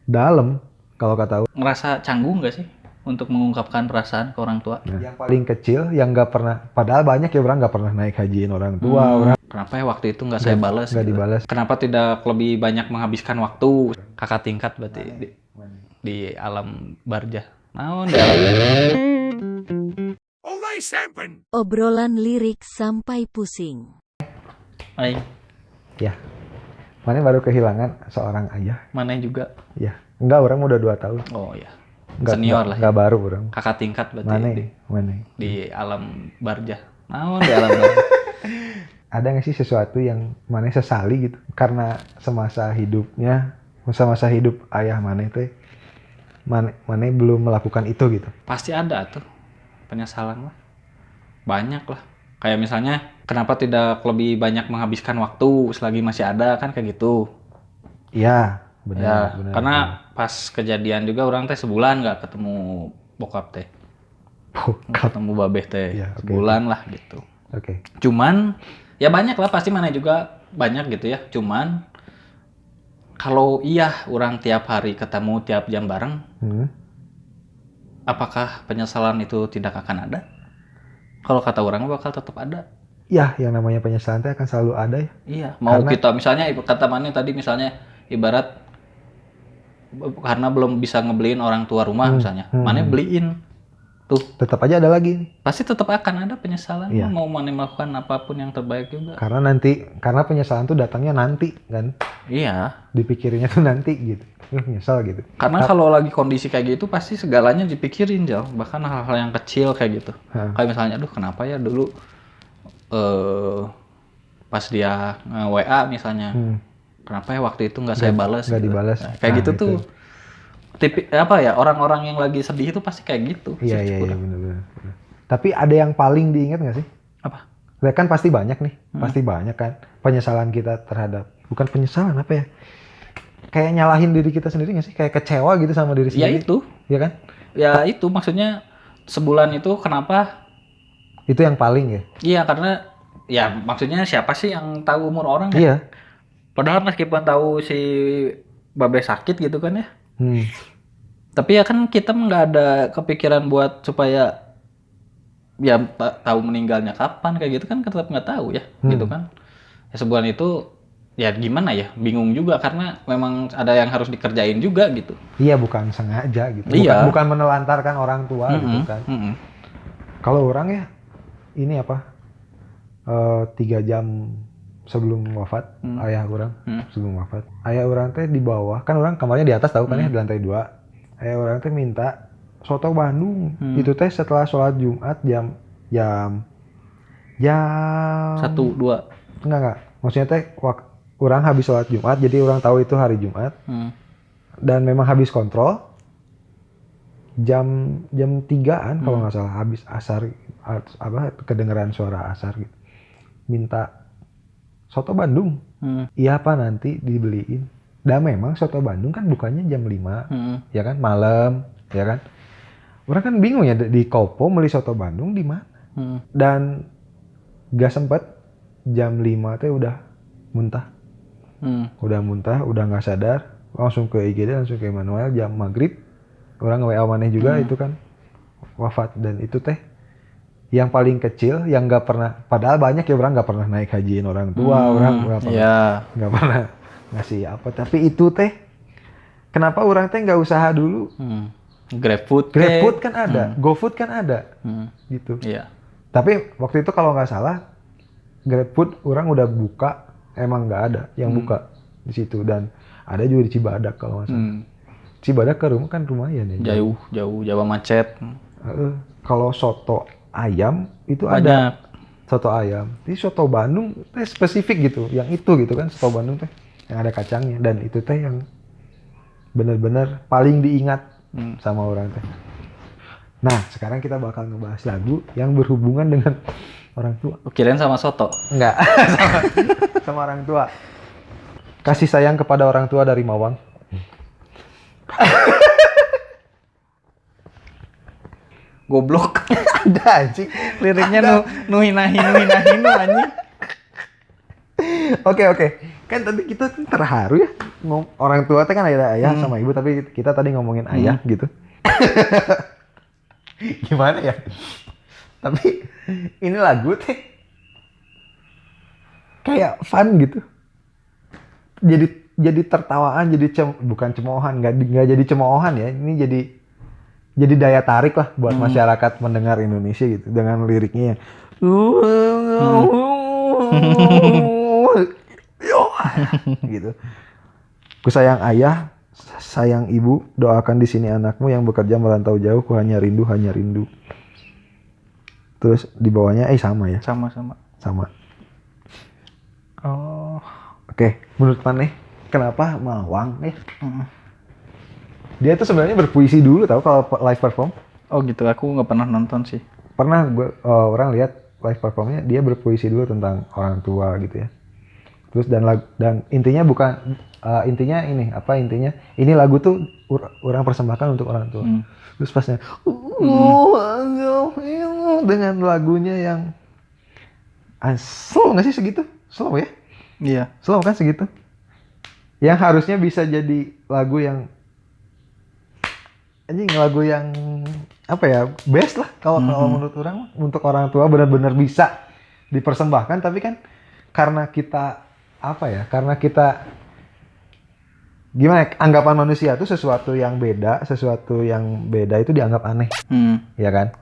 Dalam kalau kata aku. Ngerasa canggung nggak sih untuk mengungkapkan perasaan ke orang tua? Nah, yang paling kecil yang nggak pernah, padahal banyak ya orang nggak pernah naik hajiin orang tua, orang Kenapa ya waktu itu nggak saya balas? nggak Gitu? dibalas. Kenapa tidak lebih banyak menghabiskan waktu? Kakak tingkat berarti di alam barjah. Naon di alam Obrolan lirik sampai pusing. Aing, Ya, mana baru kehilangan seorang ayah. mana juga. Ya, enggak, orang udah 2 tahun. Oh ya, Enggak, senior lah. enggak baru orang. Kakak tingkat berarti Mana? di, Mana? di alam barjah. Naon di alam barjah. Ada nggak sih sesuatu yang mana sesali gitu? Karena semasa hidupnya, masa-masa hidup ayah mana itu, mana belum melakukan itu gitu. Pasti ada tuh penyesalan lah. Banyak lah. Kayak misalnya, kenapa tidak lebih banyak menghabiskan waktu selagi masih ada, kan kayak gitu. Iya, Ya, benar. Benar. karena pas kejadian juga orang teh sebulan nggak ketemu bokap teh. Nggak ketemu babeh teh. Ya, oke. Sebulan lah gitu. Oke. Cuman, ya banyak lah pasti mana juga banyak gitu ya. Cuman, kalau iya orang tiap hari ketemu tiap jam bareng, apakah penyesalan itu tidak akan ada? Kalau kata orang bakal tetap ada. Ya, yang namanya penyesalan itu akan selalu ada ya. Iya, mau Karena- kita misalnya kata mana tadi misalnya ibarat karena belum bisa ngebeliin orang tua rumah misalnya, mana beliin tuh Tetap aja ada lagi. pasti tetap akan ada penyesalan. Iya. Mau mana melakukan apapun yang terbaik juga. Karena penyesalan tuh datangnya nanti kan. Iya, Dipikirnya tuh nanti gitu. Nyesal gitu. karena kalau lagi kondisi kayak gitu pasti segalanya dipikirin Jal, bahkan hal-hal yang kecil kayak gitu. Kayak misalnya, aduh kenapa ya dulu pas dia WA misalnya, kenapa ya waktu itu nggak saya balas? nggak gitu. dibalas. Nah, kayak Nah, gitu tuh. Apa ya, orang-orang yang lagi sedih itu pasti kayak gitu. Iya, sih, iya, kurang. benar. Tapi ada yang paling diingat nggak sih? Apa? Ya kan pasti banyak nih, pasti banyak kan penyesalan kita terhadap, bukan penyesalan apa ya? Kayak nyalahin diri kita sendiri nggak sih? Kayak kecewa gitu sama diri Ya sendiri. itu, Ya kan? ya itu maksudnya sebulan itu kenapa? Itu yang paling ya. Iya karena ya maksudnya siapa sih yang tahu umur orang ya? Iya. Padahal meskipun tahu si Babe sakit gitu kan ya. Tapi ya kan kita nggak ada kepikiran buat supaya ya tahu meninggalnya kapan kayak gitu kan tetap nggak tahu ya gitu kan. Ya sebulan itu ya gimana ya, bingung juga karena memang ada yang harus dikerjain juga gitu. Iya, bukan sengaja gitu. Iya. Bukan menelantarkan orang tua gitu kan. Kalau orang ya ini apa? 3 jam sebelum wafat ayah orang, sebelum wafat. Ayah orang teh di bawah, kan orang kamarnya di atas tahu kan ya, di lantai 2. Ayah orang teh minta soto Bandung. Itu teh setelah sholat Jumat jam 1-2 enggak. Maksudnya teh orang habis sholat Jumat, jadi orang tahu itu hari Jumat. Dan memang habis kontrol jam 3-an kalau nggak salah, habis asar, kedengeran suara asar gitu. Minta soto Bandung. Iya Pak, nanti dibeliin. Dan memang soto Bandung kan bukannya jam 5, ya kan, malam, ya kan. Orang kan bingung ya di Kopo beli soto Bandung di mana. Dan gak sempet jam 5 teh udah muntah. Udah muntah, udah nggak sadar, langsung ke IGD, langsung ke Immanuel. Jam maghrib orang nge-WA maneh juga itu kan wafat. Dan itu teh yang paling kecil yang nggak pernah, padahal banyak ya orang nggak pernah naik hajiin orang tua, orang nggak pernah ngasih apa, tapi itu teh kenapa orang teh nggak usaha dulu? GrabFood Kan ada, GoFood kan ada, gitu. Iya. Tapi waktu itu kalau nggak salah GrabFood orang udah buka, emang nggak ada yang buka di situ, dan ada juga di Cibadak kalau nggak salah. Cibadak ke rumah kan lumayan ya. Jauh Jawa macet. Kalau soto ayam itu Banyak. ada soto ayam. Jadi soto Bandung teh spesifik gitu, yang itu gitu kan, soto Bandung teh yang ada kacangnya, dan itu teh yang benar-benar paling diingat sama orang teh. Nah, sekarang kita bakal ngebahas lagu yang berhubungan dengan orang tua. Kirain sama soto. Enggak, sama orang tua. Kasih sayang kepada orang tua dari Mawang. Goblok. Ada anjing. Liriknya nu hina-hina anjing. Oke. Kan tadi kita tuh terharu ya. Orang tua teh kan ada ayah sama ibu, tapi kita tadi ngomongin ayah gitu. Gimana ya? Tapi ini lagu teh kayak fun gitu. Jadi tertawaan, jadi bukan cemoohan, nggak jadi cemoohan ya. Ini jadi daya tarik lah buat masyarakat mendengar Indonesia gitu dengan liriknya yang gitu. Ku sayang ayah, sayang ibu, doakan di sini anakmu yang bekerja merantau jauh, ku hanya rindu, hanya rindu. Terus di bawahnya sama ya? Sama. Oh. Oke, menurut Maneh kenapa Mawang ya? Dia tuh sebenarnya berpuisi dulu tahu kalau live perform. Oh gitu, aku nggak pernah nonton sih. Pernah orang lihat live performnya dia berpuisi dulu tentang orang tua gitu ya. Terus dan intinya bukan intinya ini lagu tuh orang persembahkan untuk orang tua. Terus pasnya dengan lagunya yang slow nggak sih segitu? Slow ya? Iya. Slow kan segitu? Yang harusnya bisa jadi lagu yang apa ya, best lah kalau menurut orang untuk orang tua benar-benar bisa dipersembahkan, tapi kan karena kita gimana anggapan manusia itu sesuatu yang beda itu dianggap aneh, ya kan?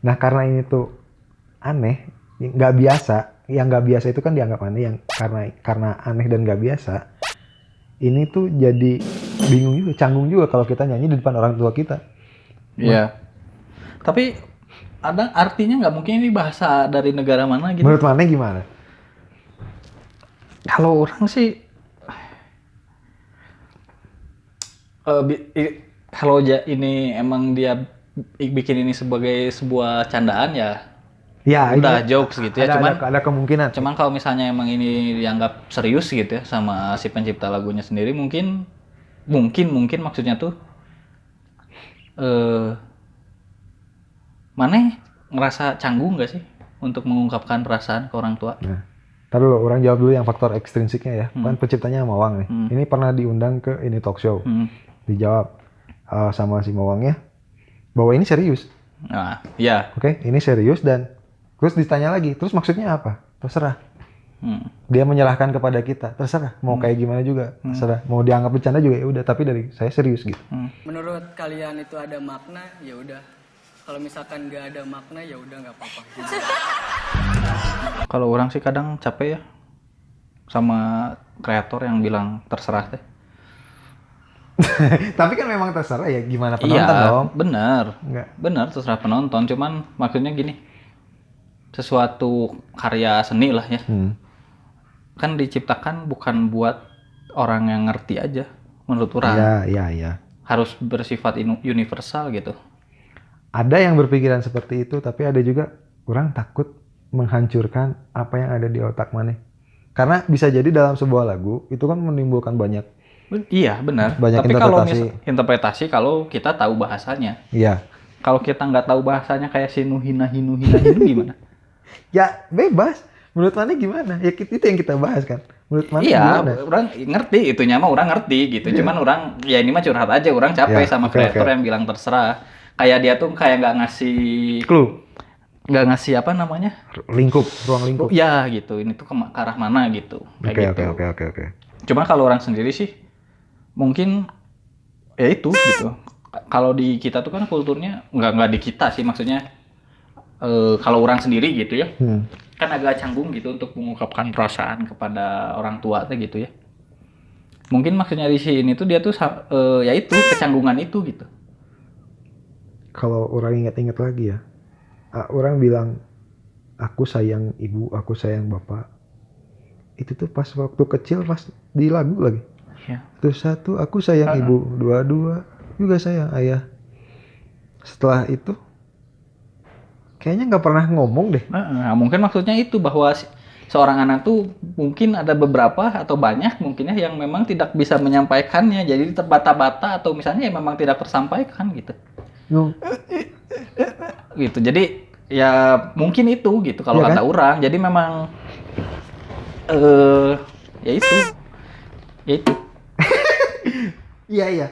Nah karena ini tuh aneh, nggak biasa, yang nggak biasa itu kan dianggap aneh, yang karena aneh dan nggak biasa, ini tuh jadi bingung juga, canggung juga kalau kita nyanyi di depan orang tua kita. Iya. Tapi ada artinya nggak, mungkin ini bahasa dari negara mana gitu? Menurut Maneh gimana? Kalau orang sih, kalau ini emang dia bikin ini sebagai sebuah candaan ya udah jokes gitu ya. Ada kemungkinan. Cuman kalau misalnya emang ini dianggap serius gitu ya sama si pencipta lagunya sendiri, mungkin maksudnya tuh Maneh ngerasa canggung nggak sih untuk mengungkapkan perasaan ke orang tua? Nah, taruh dulu, orang jawab dulu yang faktor ekstrinsiknya ya. Kan penciptanya Mawang nih. Ini pernah diundang ke ini talk show. Dijawab sama si Mawangnya bahwa ini serius. Nah, iya. Oke, ini serius, dan terus ditanya lagi, terus maksudnya apa? Terserah. Dia menyerahkan kepada kita, terserah. Mau kayak gimana juga, terserah. Mau dianggap bercanda juga ya udah, tapi dari saya serius gitu. Menurut kalian itu ada makna, ya udah. Kalau misalkan nggak ada makna, ya udah nggak apa-apa. Kalau orang sih kadang capek ya sama kreator yang bilang terserah teh. Tapi kan memang terserah ya, gimana penonton dong? Iya, benar terserah penonton. Cuman maksudnya gini, sesuatu karya seni lah ya, kan diciptakan bukan buat orang yang ngerti aja, menurut orang. Iya. Harus bersifat universal gitu. Ada yang berpikiran seperti itu, tapi ada juga orang takut menghancurkan apa yang ada di otak Maneh. Karena bisa jadi dalam sebuah lagu itu kan menimbulkan banyak. Iya benar. Tapi kalau interpretasi kalau kita tahu bahasanya. Iya. Kalau kita nggak tahu bahasanya kayak si hinu gimana? Ya bebas. Menurut Maneh gimana? Ya itu yang kita bahas kan. Menurut Maneh gimana? Iya, orang ngerti itunya mah, orang ngerti gitu. Cuman orang ya ini mah curhat aja, orang capek sama kreator yang bilang terserah. Kayak dia tuh kayak nggak ngasih clue. Nggak ngasih apa namanya? Ruang lingkup. Ya gitu. Ini tuh ke arah mana gitu. Oke. Cuman kalau orang sendiri sih mungkin ya itu gitu. Kalau di kita tuh kan kulturnya nggak di kita sih, maksudnya kalau orang sendiri gitu ya, kan agak canggung gitu untuk mengungkapkan perasaan kepada orang tua tuh gitu ya. Mungkin maksudnya di sini tuh dia tuh ya itu kecanggungan itu gitu. Kalau orang ingat-ingat lagi ya, orang bilang aku sayang ibu, aku sayang bapak. Itu tuh pas waktu kecil, pas di lagu lagi. Ya. Terus satu, aku sayang ibu. Dua juga sayang ayah. Setelah itu kayaknya nggak pernah ngomong deh. Nah, mungkin maksudnya itu bahwa seorang anak tuh mungkin ada beberapa atau banyak mungkinnya yang memang tidak bisa menyampaikannya, jadi terbata-bata atau misalnya ya memang tidak tersampaikan gitu. Gitu. Jadi ya mungkin itu gitu kalau kata orang. Jadi memang Ya itu. Iya,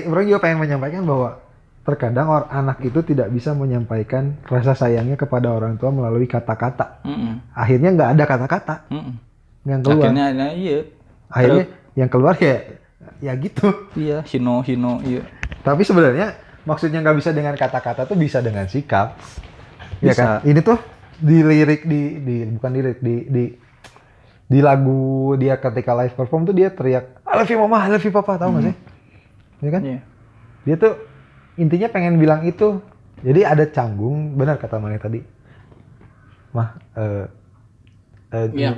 orang juga pengen menyampaikan bahwa terkadang anak itu tidak bisa menyampaikan rasa sayangnya kepada orang tua melalui kata-kata. Akhirnya nggak ada kata-kata yang keluar. Akhirnya iya. Akhirnya yang keluar ya gitu. Iya, hino iya. Tapi sebenarnya maksudnya nggak bisa dengan kata-kata tuh bisa dengan sikap. Ya Bisa. kan? Ini tuh di lirik bukan lirik di lagu dia ketika live perform tuh dia teriak I love you mama, I love you papa, tahu nggak sih? Ya kan? Iya. Dia tuh intinya pengen bilang itu. Jadi ada canggung, benar kata Mane tadi. Mah, Iya.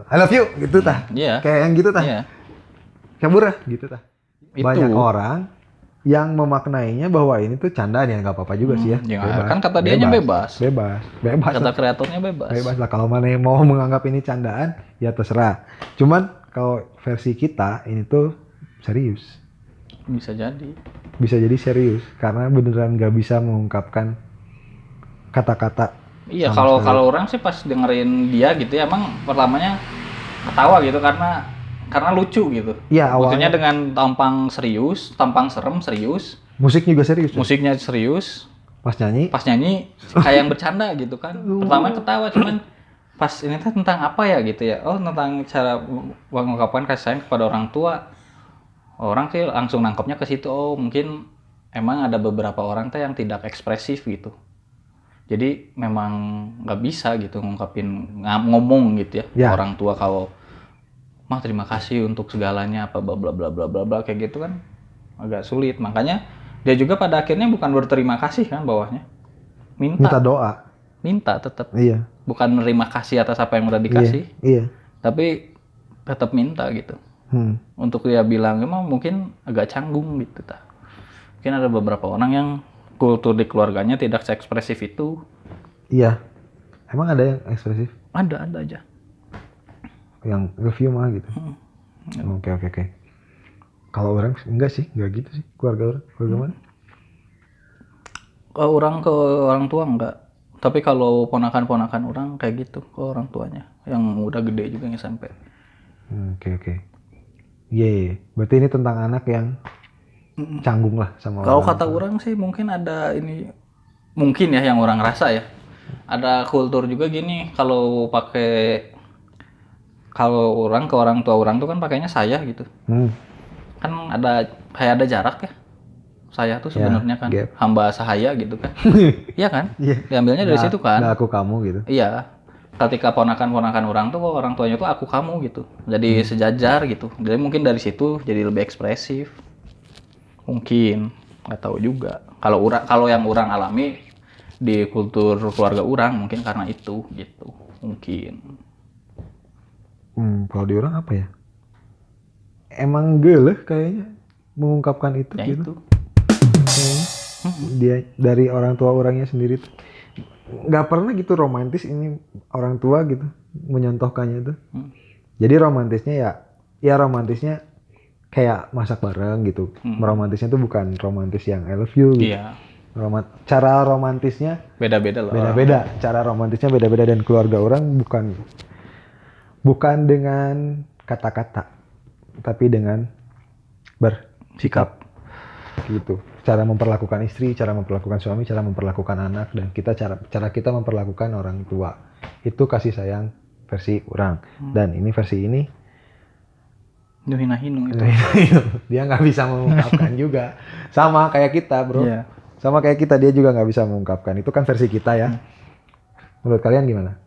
I love you gitu tah. Iya. Kayak yang gitu tah. Iya. Kabur gitu tah. Itu. Banyak orang yang memaknainya bahwa ini tuh candaan ya nggak apa-apa juga sih ya. Ya, kan kata dianya bebas. Bebas. Kata kreatornya bebas. Bebas lah kalau mana yang mau menganggap ini candaan ya terserah. Cuman kalau versi kita ini tuh serius. Bisa jadi. Bisa jadi serius karena beneran nggak bisa mengungkapkan kata-kata. Iya, sama kalau orang sih pas dengerin dia gitu ya emang pertamanya ketawa gitu karena lucu gitu. Iya, Maksudnya awalnya dengan tampang serius, tampang serem serius, musik juga serius. Ya? musiknya serius, Pas nyanyi pas nyanyi kayak yang bercanda gitu kan. Pertama ketawa cuman pas ini teh tentang apa ya gitu ya. Oh, tentang cara mengungkapkan kasih sayang kepada orang tua. Orang sih langsung nangkepnya ke situ. Oh, mungkin emang ada beberapa orang teh yang tidak ekspresif gitu. Jadi memang nggak bisa gitu ngomong gitu ya. Orang tua kalau mah terima kasih untuk segalanya apa bla bla bla bla bla bla kayak gitu kan agak sulit. Makanya dia juga pada akhirnya bukan berterima kasih kan bawahnya. Minta doa. Minta tetap. Iya. Bukan menerima kasih atas apa yang udah dikasih. Iya. Tapi tetap minta gitu. Untuk dia bilang emang mungkin agak canggung gitu ta. Mungkin ada beberapa orang yang kultur di keluarganya tidak seekspresif itu. Iya. Emang ada yang ekspresif? Ada aja. Yang review mah gitu. Oke. Kalau orang enggak sih, enggak gitu sih. Keluarga mana? Kalau orang ke orang tua enggak. Tapi kalau ponakan-ponakan orang kayak gitu ke orang tuanya. Yang udah gede juga yang SMP. Oke. Iya. Berarti ini tentang anak yang canggung lah sama Kalau orang kata tua. orang sih mungkin ada ini. Mungkin ya yang orang rasa ya. Ada kultur juga gini kalau orang ke orang tua orang tuh kan pakainya saya gitu. Kan ada jarak ya. Saya tuh sebenarnya kan gap. hamba sahaya gitu kan. Iya kan? Iya. Diambilnya dari situ kan. Nggak aku kamu gitu. Iya. Ketika ponakan-ponakan orang tuh orang tuanya tuh aku kamu gitu. Jadi sejajar gitu. Jadi mungkin dari situ jadi lebih ekspresif. Mungkin nggak tahu juga. Kalau yang orang alami di kultur keluarga orang mungkin karena itu gitu. Mungkin. Kalau di orang apa ya? Emang geleh kayaknya mengungkapkan itu Ya gitu. itu. Kayaknya. Dia dari orang tua orangnya sendiri tuh nggak pernah gitu romantis ini orang tua gitu menyontohkannya tuh. Jadi romantisnya romantisnya kayak masak bareng gitu. Romantisnya tuh bukan romantis yang I love you gitu. Iya. Cara romantisnya Beda-beda loh. beda-beda. Cara romantisnya beda-beda dan keluarga orang bukan dengan kata-kata, tapi dengan bersikap gitu. Cara memperlakukan istri, cara memperlakukan suami, cara memperlakukan anak, dan cara kita memperlakukan orang tua. Itu kasih sayang versi orang. Dan ini versi ini Hina-hina itu. dia nggak bisa mengungkapkan juga. Sama kayak kita, bro. Iya. Sama kayak kita, dia juga nggak bisa mengungkapkan. Itu kan versi kita ya. Menurut kalian gimana?